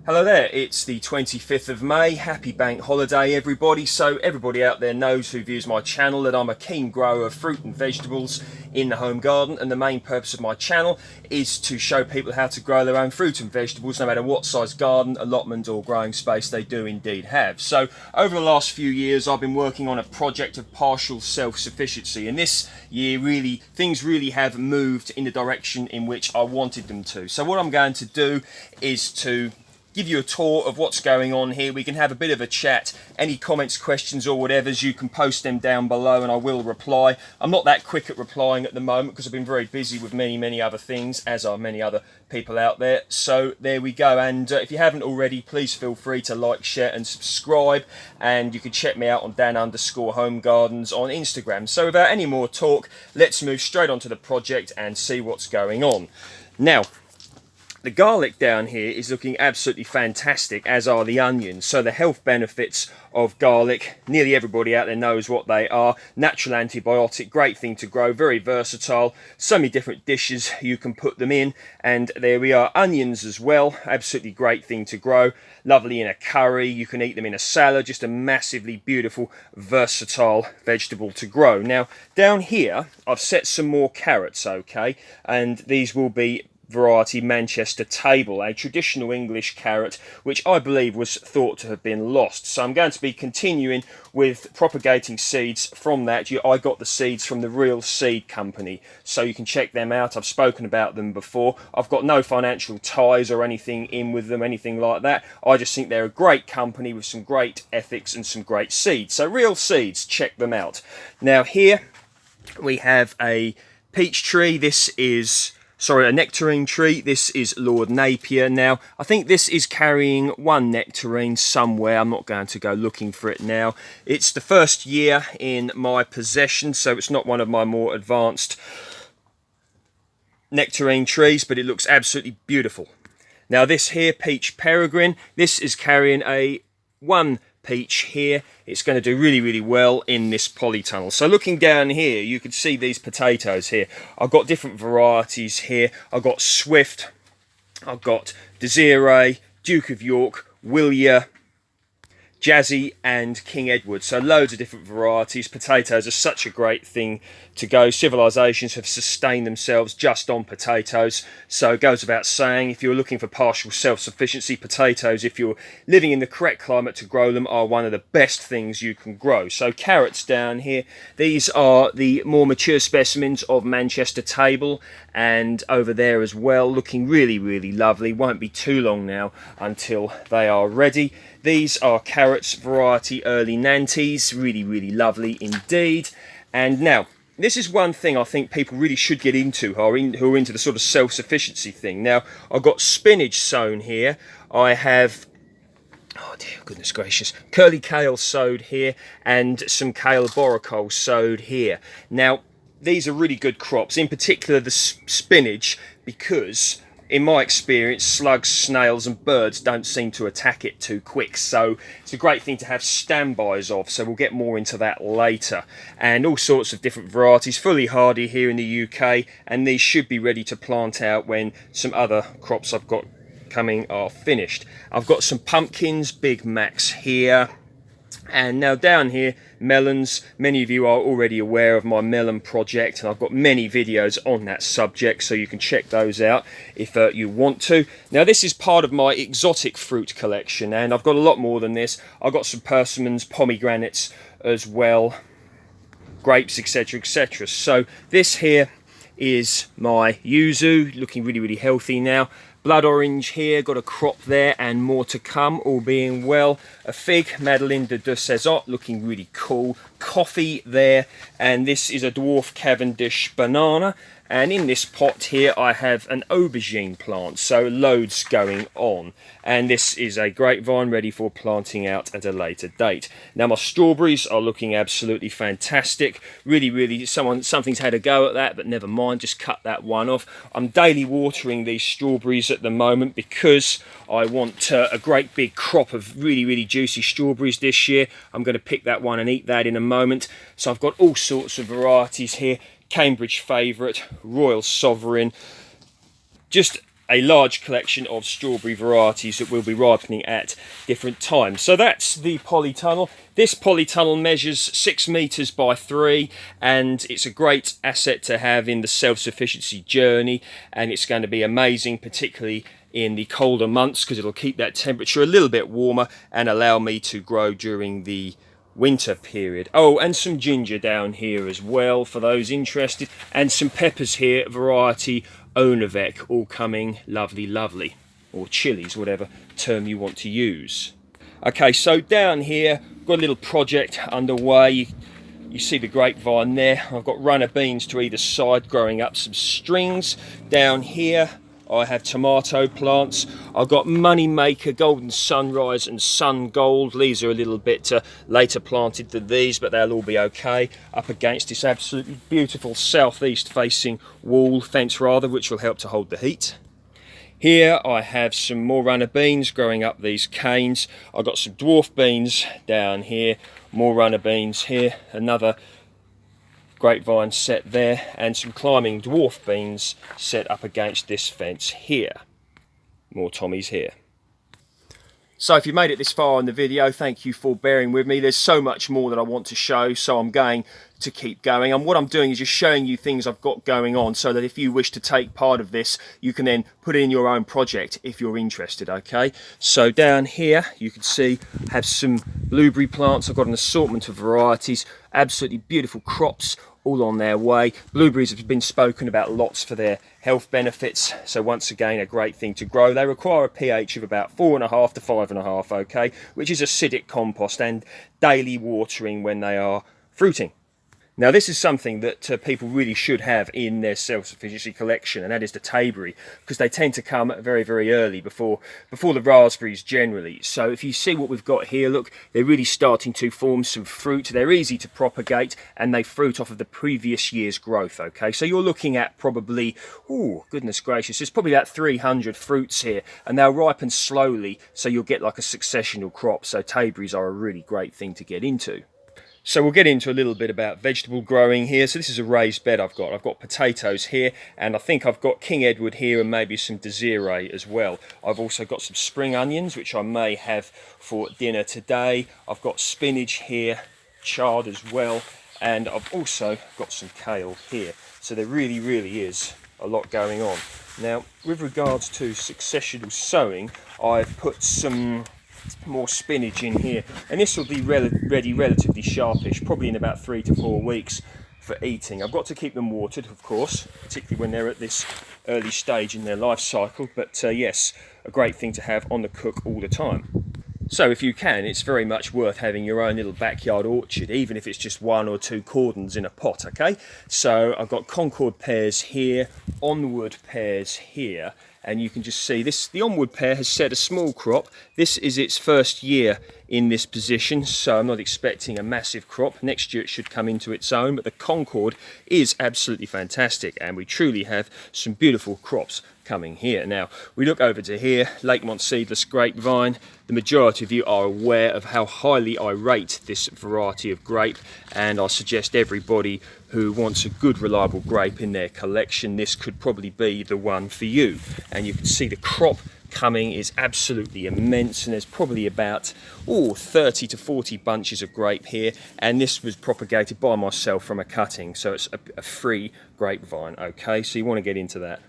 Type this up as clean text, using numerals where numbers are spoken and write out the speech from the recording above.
Hello there, it's the 25th of May. Happy bank holiday everybody. So everybody out there knows who views my channel that I'm a keen grower of fruit and vegetables in the home garden, and the main purpose of my channel is to show people how to grow their own fruit and vegetables no matter what size garden, allotment or growing space they do indeed have. So over the last few years I've been working on a project of partial self-sufficiency, and this year things really have moved in the direction in which I wanted them to. So what I'm going to do is to give you a tour of what's going on here. We can have a bit of a chat. Any comments, questions or whatevers, you can post them down below and I will reply. I'm not that quick at replying at the moment because I've been very busy with many other things, as are many other people out there. So there we go, and if you haven't already, please feel free to like, share and subscribe, and you can check me out on Dan_Home_Gardens on Instagram. So without any more talk, let's move straight onto the project and see what's going on. Now, the garlic down here is looking absolutely fantastic, as are the onions. So the health benefits of garlic, nearly everybody out there knows what they are. Natural antibiotic, great thing to grow, very versatile. So many different dishes you can put them in. And there we are, onions as well, absolutely great thing to grow. Lovely in a curry, you can eat them in a salad, just a massively beautiful, versatile vegetable to grow. Now, down here, I've set some more carrots, okay? And these will be variety Manchester table, a traditional English carrot which I believe was thought to have been lost. So I'm going to be continuing with propagating seeds from that. I got the seeds from the Real Seed Company, so you can check them out. I've spoken about them before. I've got no financial ties or anything in with them, anything like that. I just think they're a great company with some great ethics and some great seeds. So Real Seeds, check them out. Now here we have a peach tree. This is a nectarine tree. This is Lord Napier. Now, I think this is carrying one nectarine somewhere. I'm not going to go looking for it now. It's the first year in my possession, so it's not one of my more advanced nectarine trees, but it looks absolutely beautiful. Now, this here, Peach Peregrine, this is carrying a one peach here. It's going to do really well in this polytunnel. So looking down here, you can see these potatoes here. I've got different varieties here. I've got Swift, I've got Desiree, Duke of York, Willia, Jazzy and King Edward. So loads of different varieties. Potatoes are such a great thing to go. Civilizations have sustained themselves just on potatoes. So it goes without saying, if you're looking for partial self-sufficiency, potatoes, if you're living in the correct climate to grow them, are one of the best things you can grow. So carrots down here. These are the more mature specimens of Manchester table, and over there as well, looking really lovely. Won't be too long now until they are ready. These are carrots variety early Nantes, really lovely indeed. And now, this is one thing I think people really should get into who are into the sort of self-sufficiency thing. Now, I've got spinach sown here. I have, oh dear, goodness gracious, curly kale sowed here, and some kale boricole sowed here. Now, these are really good crops, in particular the spinach, because in my experience, slugs, snails and birds don't seem to attack it too quick. So it's a great thing to have standbys of. So we'll get more into that later. And all sorts of different varieties, fully hardy here in the UK. And these should be ready to plant out when some other crops I've got coming are finished. I've got some pumpkins, Big Macs here. And now down here, melons. Many of you are already aware of my melon project, and I've got many videos on that subject, so you can check those out if you want to. Now this is part of my exotic fruit collection, and I've got a lot more than this. I've got some persimmons, pomegranates as well, grapes, etc. So this here is my yuzu, looking really healthy now. Blood orange here, got a crop there and more to come, all being well. A fig, Madeleine de César, looking really cool. Coffee there, and this is a dwarf Cavendish banana. And in this pot here I have an aubergine plant, so loads going on. And this is a grapevine ready for planting out at a later date. Now my strawberries are looking absolutely fantastic. Really, something's had a go at that, but never mind, just cut that one off. I'm daily watering these strawberries at the moment because I want a great big crop of really juicy strawberries this year. I'm going to pick that one and eat that in a moment. So I've got all sorts of varieties here. Cambridge Favourite, Royal Sovereign, just a large collection of strawberry varieties that will be ripening at different times. So that's the polytunnel. This polytunnel measures 6 meters by 3, and it's a great asset to have in the self-sufficiency journey, and it's going to be amazing, particularly in the colder months, because it'll keep that temperature a little bit warmer and allow me to grow during the winter period. Oh, and some ginger down here as well for those interested, and some peppers here, variety Onavec, all coming lovely, or chilies, whatever term you want to use. Okay, so down here got a little project underway. You see the grapevine there. I've got runner beans to either side growing up some strings. Down here I have tomato plants. I've got Moneymaker, Golden Sunrise and Sun Gold. These are a little bit later planted than these, but they'll all be okay up against this absolutely beautiful southeast facing fence rather, which will help to hold the heat. Here I have some more runner beans growing up these canes. I've got some dwarf beans down here, more runner beans here, another grapevine set there, and some climbing dwarf beans set up against this fence here. More Tommies here. So if you made it this far in the video, thank you for bearing with me. There's so much more that I want to show, so I'm going to keep going. And what I'm doing is just showing you things I've got going on, so that if you wish to take part of this, you can then put it in your own project if you're interested, okay? So down here, you can see I have some blueberry plants. I've got an assortment of varieties, absolutely beautiful crops, all on their way. Blueberries have been spoken about lots for their health benefits, so once again a great thing to grow. They require a pH of about 4.5 to 5.5, okay, which is acidic compost, and daily watering when they are fruiting. Now this is something that people really should have in their self-sufficiency collection, and that is the tayberry, because they tend to come very early before the raspberries generally. So if you see what we've got here, look, they're really starting to form some fruit. They're easy to propagate, and they fruit off of the previous year's growth, okay? So you're looking at probably, oh goodness gracious, there's probably about 300 fruits here, and they'll ripen slowly, so you'll get like a successional crop. So tayberries are a really great thing to get into. So we'll get into a little bit about vegetable growing here. So this is a raised bed I've got. I've got potatoes here, and I think I've got King Edward here, and maybe some Desiree as well. I've also got some spring onions, which I may have for dinner today. I've got spinach here, chard as well, and I've also got some kale here. So there really is a lot going on. Now, with regards to successional sowing, I've put some more spinach in here, and this will be ready relatively sharpish, probably in about 3 to 4 weeks for eating. I've got to keep them watered, of course, particularly when they're at this early stage in their life cycle, but yes, a great thing to have on the cook all the time. So if you can, it's very much worth having your own little backyard orchard, even if it's just 1 or 2 cordons in a pot, okay? So I've got Concord pears here, onward pears here, and you can just see this. The onward pear has set a small crop. This is its first year in this position, so I'm not expecting a massive crop. Next year it should come into its own, but the Concord is absolutely fantastic, and we truly have some beautiful crops coming here. Now, we look over to here, Lakeman Seedless grapevine. The majority of you are aware of how highly I rate this variety of grape, and I suggest everybody who wants a good reliable grape in their collection, this could probably be the one for you. And you can see the crop coming is absolutely immense, and there's probably about 30 to 40 bunches of grape here, and this was propagated by myself from a cutting, so it's a free grapevine, okay? So you want to get into that.